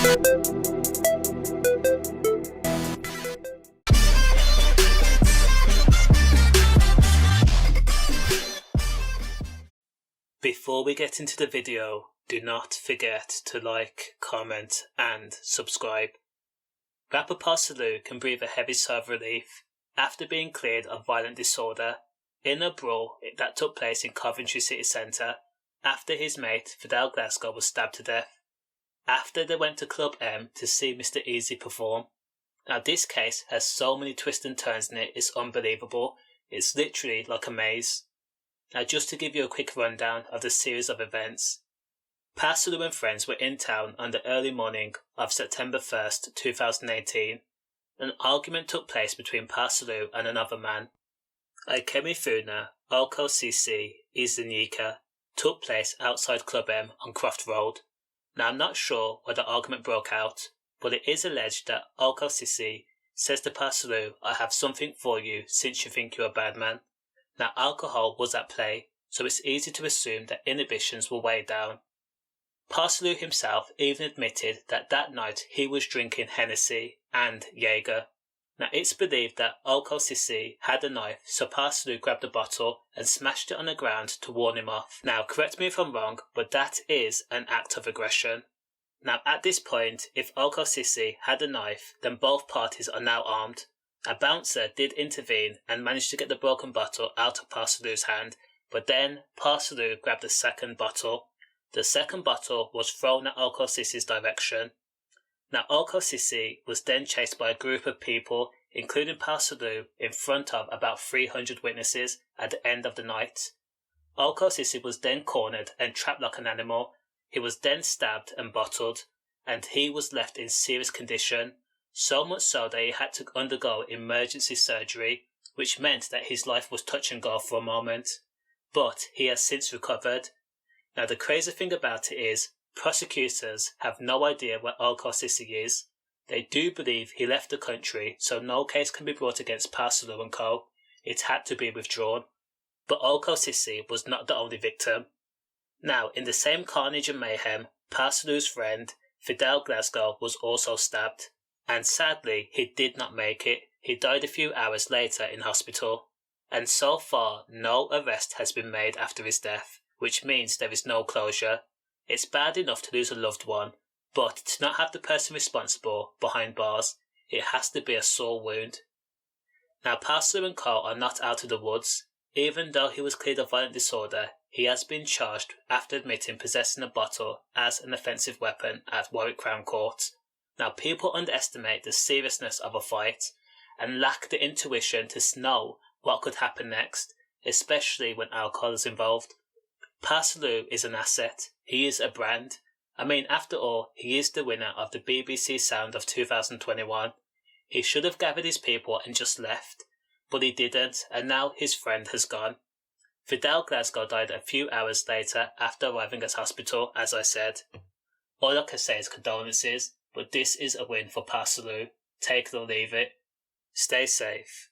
Before we get into the video, do not forget to like, comment and subscribe. Rapper Pa Salieu can breathe a heavy sigh of relief after being cleared of violent disorder in a brawl that took place in Coventry city centre after his mate Fidel Glasgow was stabbed to death after they went to Club M to see Mr Easy perform. Now this case has so many twists and turns in it, it's unbelievable. It's literally like a maze. Now just to give you a quick rundown of the series of events. Pa Salieu and friends were in town on the early morning of September 1st, 2018. An argument took place between Pa Salieu and another man. Ikemifuna Oko Sisi Izanika took place outside Club M on Croft Road. Now I'm not sure where the argument broke out, but it is alleged that Oko Sisi says to Pa Salieu, "I have something for you since you think you're a bad man." Now alcohol was at play, so it's easy to assume that inhibitions were way down. Pa Salieu himself even admitted that that night he was drinking Hennessy and Jaeger. Now it's believed that Oko Sisi had a knife, so Pa Salieu grabbed a bottle and smashed it on the ground to warn him off. Now correct me if I'm wrong, but that is an act of aggression. Now at this point, if Oko Sisi had a knife, then both parties are now armed. A bouncer did intervene and managed to get the broken bottle out of Pa Salieu's hand, but then Pa Salieu grabbed the second bottle. The second bottle was thrown at Oko Sisi's direction. Now Oko Sisi was then chased by a group of people, including Pa Salieu, in front of about 300 witnesses at the end of the night. Oko Sisi was then cornered and trapped like an animal. He was then stabbed and bottled, and he was left in serious condition, so much so that he had to undergo emergency surgery, which meant that his life was touch and go for a moment. But he has since recovered. Now the crazy thing about it is, prosecutors have no idea where Oko Sisi is. They do believe he left the country, so no case can be brought against Pa Salieu and co. It had to be withdrawn. But Oko Sisi was not the only victim. Now, in the same carnage and mayhem, Pa Salieu's friend, Fidel Glasgow, was also stabbed. And sadly, he did not make it. He died a few hours later in hospital. And so far, no arrest has been made after his death, which means there is no closure. It's bad enough to lose a loved one, but to not have the person responsible behind bars, it has to be a sore wound. Now, Pa Salieu and co are not out of the woods. Even though he was cleared of violent disorder, he has been charged after admitting possessing a bottle as an offensive weapon at Warwick Crown Court. Now, people underestimate the seriousness of a fight and lack the intuition to know what could happen next, especially when alcohol is involved. Pa Salieu is an asset. He is a brand. I mean, after all, he is the winner of the BBC Sound of 2021. He should have gathered his people and just left, but he didn't, and now his friend has gone. Fidel Glasgow died a few hours later after arriving at hospital, as I said. All I can say is condolences, but this is a win for Pa Salieu. Take it or leave it. Stay safe.